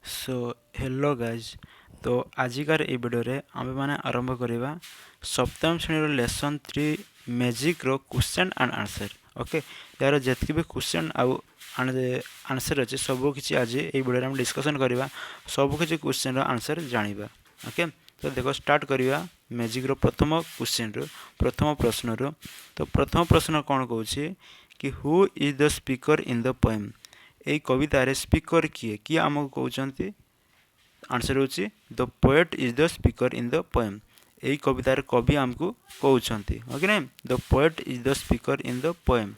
So hello guys. तो आजिकार ये video रे आमे माने आरंभ करिबा सप्तम श्रेणी लेसन 3 मैजिक रो क्वेश्चन एंड आंसर। ओके, यार जतके भी क्वेश्चन आउ आंसर अच्छे सब किसी आज ये वीडियो रे हम डिस्कशन करिबा, सब किसी क्वेश्चन रो आंसर जानिबा। ओके, तो देखो स्टार्ट करिबा मैजिक रो प्रथम क्वेश्चन रो, प्रथम प्रश्न रो। तो प्रथम प्रश्न कौन कहूँ कि who is the speaker in the poem. এই কবিতাରେ ସ୍ପିକର କିଏ କିଏ ଆମକୁ କହୁଛନ୍ତି? ଆନ୍ସର ହେଉଛି the poet is the speaker in the poem. ଏହି କବିତାରେ କବି ଆମକୁ କହୁଛନ୍ତି, ହଁ କି ନାହିଁ? The poet is the speaker in the poem.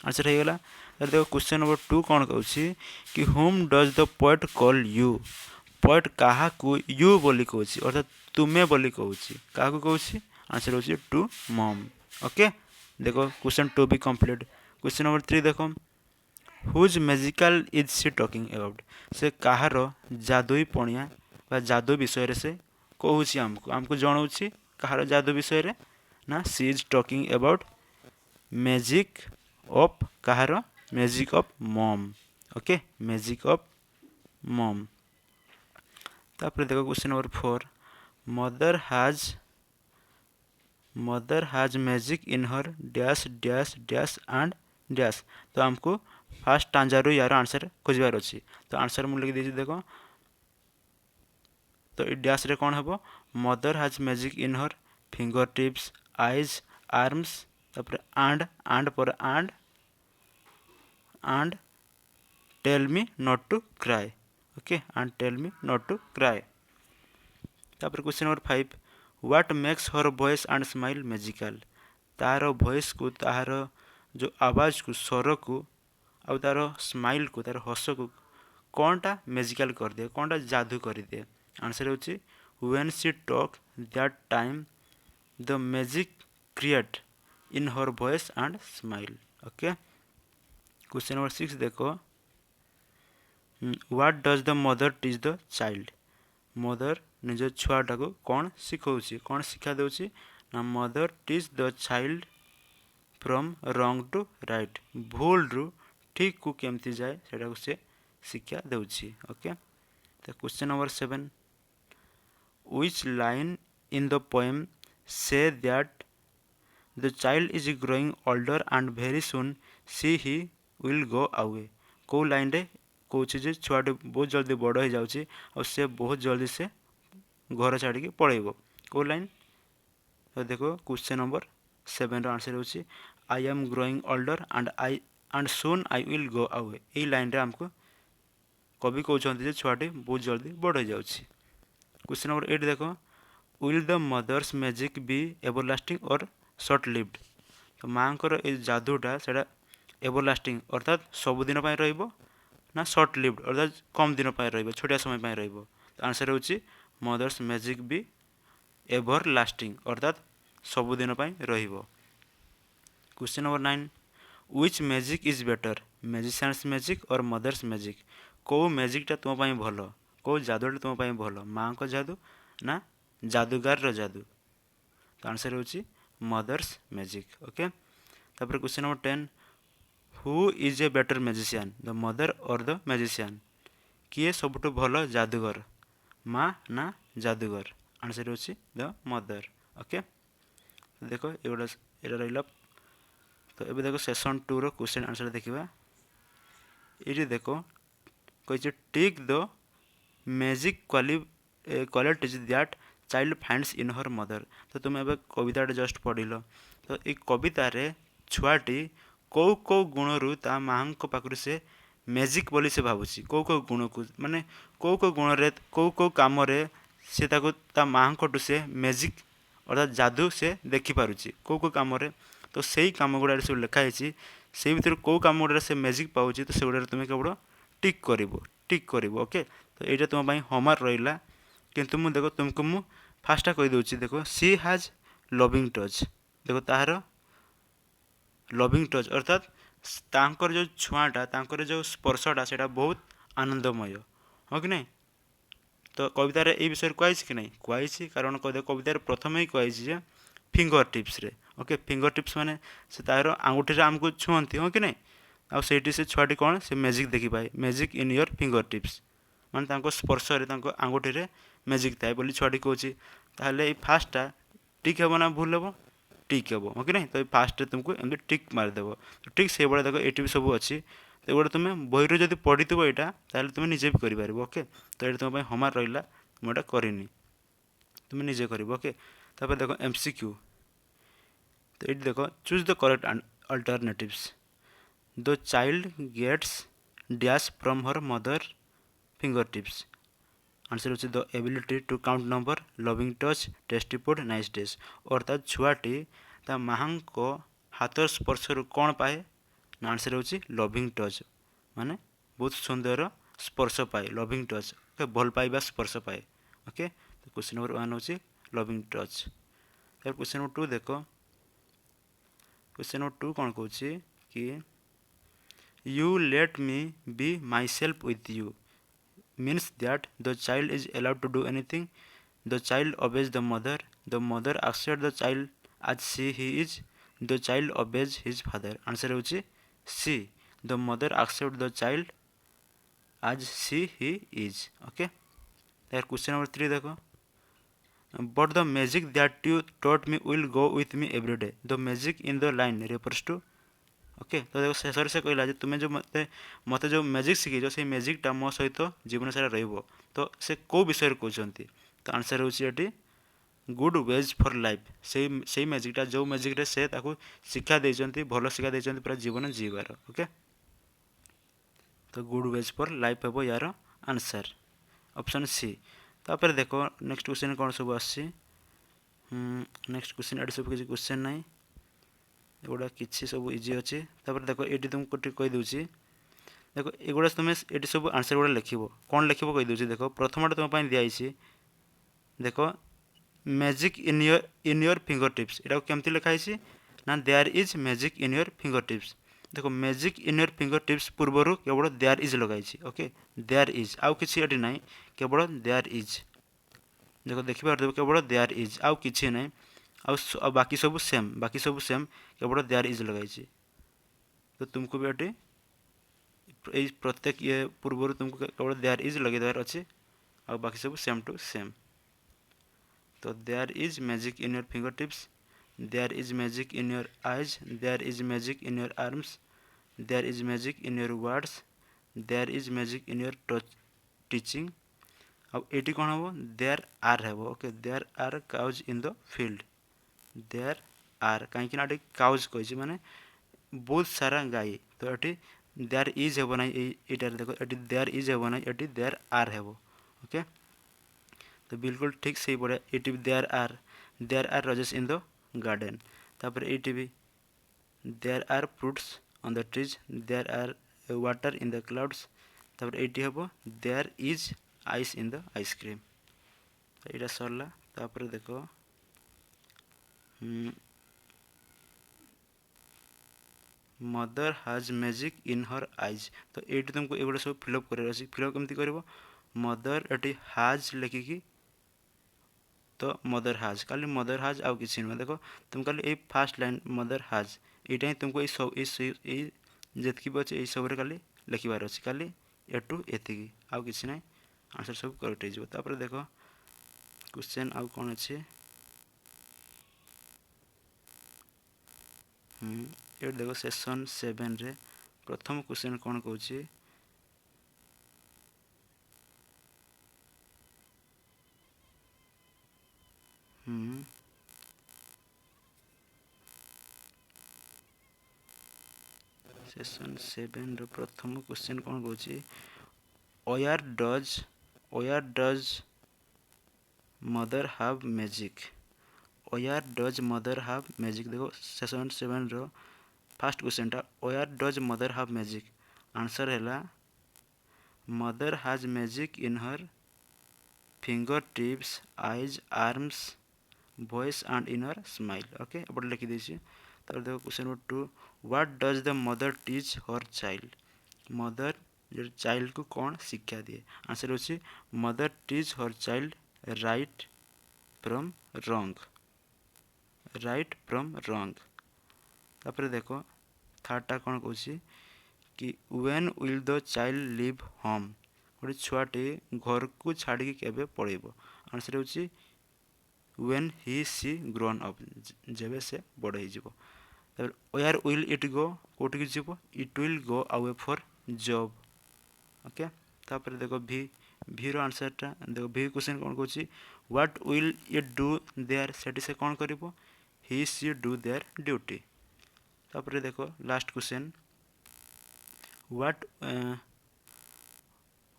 Answer ହେଇଗଲା। ତାହେଲେ ଦେଖ କ୍ୱେଶ୍ଚନ୍ ନମ୍ବର 2 କ'ଣ କହୁଛି କି whom does the poet call you. ପୋଏଟ୍ କାହାକୁ ୟୁ ବୋଲି କହୁଛି, ଅର୍ଥାତ୍ ତୁମେ ବୋଲି କହୁଛି। କାହାକୁ କହୁଛି? ଆନ୍ସର ହେଉଛି ଟୁ ମମ୍। ଓକେ, ଦେଖ କ୍ୱେଶ୍ଚନ୍ 2 ବି କମ୍ପ୍ଲିଟ୍। କ୍ୱେଶ୍ଚନ୍ ନମ୍ବର 3 ଦେଖ whose magical is she talking about. से कहार जादुई पणिया बा जादू विषय से कहूँ आमको आमको जनाऊँ कहार जादू विषय ना she is talking about magic of कहार magic of mom. Okay, magic of mom. तापर देखो question number 4 mother has magic in her dash dash dash and dash. तो हमको फास्ट टांजारू यार आंसर खोजबार अच्छी। तो आंसर मुझे लिखी देखो, तो डैश रे कौन हम mother has magic in her fingertips eyes arms तापर एंड पर and tell me not to cry. Okay, and tell me not to cry. तापर question number 5 what makes her voice and smile magical. तार voice को तार जो आवाज को स्वर को आउ तार स्माइल को तार हस को कौनटा मैजिकल कर दिए, कौनटा जादू कर दिए। आंसर होची when she talk that time the magic create in her voice and smile. Okay, question number 6 देखो what does the mother teach the child. Mother निज छुआटा को कौन शिखाऊँ, कौन शिक्षा दूसरी ना mother teach the child from wrong to right. भूल रु ठीक को केमती जाए सेटा को से शिक्षा दूसरी। ओके, तो question number 7 which line in the poem say that the child is growing older and very soon he will go away। को लाइन रे कौच जे छुआटे बहुत जल्दी बड़ हो जाऊँगी और से बहुत जल्दी से घर छाड़ी पलैब। को लाइन? तो देखो क्वेश्चन नंबर 7 आंसर होची I am growing older and soon I will go away. यही लाइन रे हमको कवि कहते छुआटे बहुत जल्दी बड़ हो जाऊँगी। क्वेश्चन नंबर 8 देखो will the mother's magic be everlasting or short lived. तो माँ ये जादूटा से एवरलास्टिंग अर्थात सबुदिन रहिबो ना सर्ट लिव्ड अर्थात कम दिन रहिबो, छोटिया समय रहिबो। तो आंसर होची mother's magic be everlasting अर्थात सबुदिन रहिबो। Question number 9 which magic is better magician's magic or mother's magic. को मैजिकटा तुम भल, को जादूटा तुम भल, माँ को जादू ना जादूगार रो जादू। तो आंसर होची मदर्स मैजिक। ओके, तापर question number 10 who is a better magician the mother और द मैजिशियन। किए सबुठ भल जादूगर, माँ ना जादूगर। आंसर होची द मदर। ओके, देखो एगुड़ा ये रहा। तो ये देखो सेशन 2 रो क्वेश्चन आंसर देखा। ये देखो कही tick the magic qualities that child finds in her mother. तो तुम ए कविता जस्ट पढ़ल। तो ये कवितार छुआटी कौ कौ गुण ता माँ पाखु से मैजिक बोली से भावुची, कौ कौ गुण को माने कौ कौ गुण रे कौ कौ काम से ता माँ टू से मैजिक अर्थात जादू से देखिपारुची कौ कौ काम। तो सही कम गुड़ा सब लिखाई से भर कौ कम गुड़ा से मैजिक पाँच तो से गुड़ा तुम केवल टिक कर। ओके, तो यहाँ तुम होमवर्क रहा किंतु मु देखो तुमको मु फास्टा कहीदे। देखो सी हैज लविंग टच। देखो तार लविंग टच अर्थात तांकर जो छुआटा तांकर जो स्पर्शटा से बहुत आनंदमय, हाँ कि नहीं? तो कवितार ये विषय कहुई कि नहीं कहुई, कारण कवितार प्रथम ही कहुई फिंगर टिप्स रे। ओके, फिंगर टिप्स माने से तार आंगुठी आमको छुअंती, हाँ कि नहीं? आउ से छुआटी कौन से मैजिक देखी पाए, magic in your finger tips. ମାନେ ତାଙ୍କ ସ୍ପର୍ଶରେ ତାଙ୍କ ଆଙ୍ଗୁଠିରେ ମ୍ୟାଜିକ୍ ଥାଏ ବୋଲି ଛୁଆଟି କହୁଛି। ତାହେଲେ ଏଇ ଫାର୍ଷ୍ଟଟା ଟିକ୍ ହେବ ନା ଭୁଲ ହେବ? ଟିକ୍ ହେବ, ହଁ କି ନାହିଁ? ତ ଏଇ ଫାର୍ଷ୍ଟରେ ତୁମକୁ ଏମିତି ଟିକ୍ ମାରିଦେବ। ଠିକ୍ ସେଇଭଳିଆ ଦେଖ ଏଠି ବି ସବୁ ଅଛି। ତ ଏଗୁଡ଼ା ତୁମେ ବହିରୁ ଯଦି ପଢ଼ିଥିବ ଏଇଟା, ତାହେଲେ ତୁମେ ନିଜେ ବି କରିପାରିବ। ଓକେ, ତ ଏଇଟା ତୁମ ପାଇଁ ହୋମୱାର୍କ ରହିଲା, ମୁଁ ଏଇଟା କରିନି, ତୁମେ ନିଜେ କରିବ। ଓକେ, ତାପରେ ଦେଖ MCQ। ତ ଏଇଠି ଦେଖ choose the correct alternatives. The child gets dash from her mother fingertips. Answer होची the ability to count number, loving touch, tasty food, nice days. अर्थात छुआटी ता माँ हाथ स्पर्श कौन पाए ना आंसर होची लविंग टच, माने बहुत सुंदर स्पर्श पाए, लविंग टच ओके, भल पाइबा स्पर्श पाए। ओके, तो क्वेश्चन नंबर 1 होची लविंग टच। फिर क्वेश्चन नंबर 2 देखो, क्वेश्चन नंबर 2 कौन कहूँ कि you let me be my self with you means that the child is allowed to do anything. The child obeys the mother. The mother accepts the child as he is. The child obeys his father. Answer होची C. The mother accepts the child as he is. Okay. Then question number 3 देखो. But the magic that you taught me will go with me every day. The magic in the line refers to. Okay, तो देखो शेषर से कहला तुम्हें जो मते जो magic शिखीच से मैजिकटा मो सहित जीवन सारा रहिबो, तो से को विषय कहते? तो आंसर होची गुड वेज फॉर लाइफ। से मैजिकटा जो मैजिक रे से ताकू शिक्षा देइचंती, भल शिक्षा देइचंती पूरा जीवन जीवार। ओके, तो गुड वेज फॉर लाइफ हेबो यार आंसर ऑप्शन सी। तापर देखो नेक्स्ट क्वेश्चन कौन सब आसी। नेक्स्ट क्वेश्चन एड सब किसी क्वेश्चन नहीं, एगुड़ा किसी सब इजी अच्छे। तापर देखो ये तुमको कही दूसरी, देखो एगुड़ा तुम ये सब आंसर गुड़ा लिख कौन लिख कही दूसरी। देखो प्रथम तुम दिखाई, देखो magic in your finger tips, यहाँ केमती लिखाई ना there is magic in your finger tips. देखो magic in your finger tips पूर्वर केवल देयर इज लगाई। ओके, देयर इज आउ किसी ये ना, केवल देयर इज। देखो देखिए केवल देयर इज आउ किसी ना, आ बाकी सब सेम, बाकी सब सेम, केवल देयर इज लगाई। तो तुमको भी ये प्रत्येक ये पूर्व तुमको केवल देयर इज लगे देवार अच्छे, आ बाकी सब सेम टू सेम। तो there is magic in your finger tips, there is magic in your eyes, there is magic in your arms, there is magic in your words, there is magic in your touch teaching. अब ये कौन हम there are हे। Okay, there are cows in the field. There are कहीं cows कही माने बहुत सारा गाई, तो ये देयर इज हेब ना, ये देखो ये देयर इज हेब ना, ये देयर आर हेब। ओके, तो बिल्कुल ठीक से पड़े ये भी there are roses in the garden. तापर ये भी there are fruits on the trees, there are water in the clouds. तापर ये हेब there is ice in the ice cream. तो यहाँ सरला। तापर देखो mother has magic in her eyes. तो ये तुमको ये सब फिलअप कर, फिलअप कमी कर मदर ये हाज लिखिकी, तो मदर हाज खाली मदर हाज आउ किसी नुह। देखो तुम खाली ये फास्ट लाइन मदर हाज यहाँ तुमको ये सब जितकी भी अच्छे ये सब खाली लिखबार अच्छे, खाली ए टू एति आउ किसी ना, आंसर सब करेक्ट हो। देखो क्वेश्चन आउ कौन अच्छे, ये देखो सेशन 7 रे प्रथम क्वेश्चन कौन कहूँ, सेशन 7 रो प्रथम क्वेश्चन कौन कहूँ, where does mother have magic. Where does mother have magic. देखो सेशन 7 रो फर्स्ट क्वेश्चन टा where does mother have magic. Answer है mother has magic in her fingertips, eyes, arms, voice and in her smile. Okay, एपटे लिखी देसी। तो देखो question number 2, what does the mother teach her child. Mother जो child को कौन शिक्षा दिए। आंसर होची mother teach her child right from wrong, right from wrong. तापर देखो थर्डटा कौन कहूँ कि when will the child leave home. गोटे छुआटे घर को छाड़ी केबे पड़ेब आंसर होची when he see grown up जेबे से बड़ हो वेयर विल इट गो कोटी की जीवो it will go away for job okay तापर देखो भी रो आंसर टा देखो भी क्वेश्चन कोन कहूची what will it do there सेठी से कोन करिवो he she do their duty तापर देखो last question what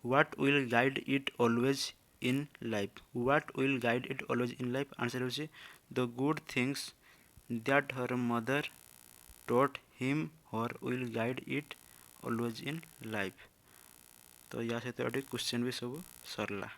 what will guide it always in life what will guide it always in life answer होची the good things that her mother taught him or will guide it always in life तो या सहित question भी सब सरला।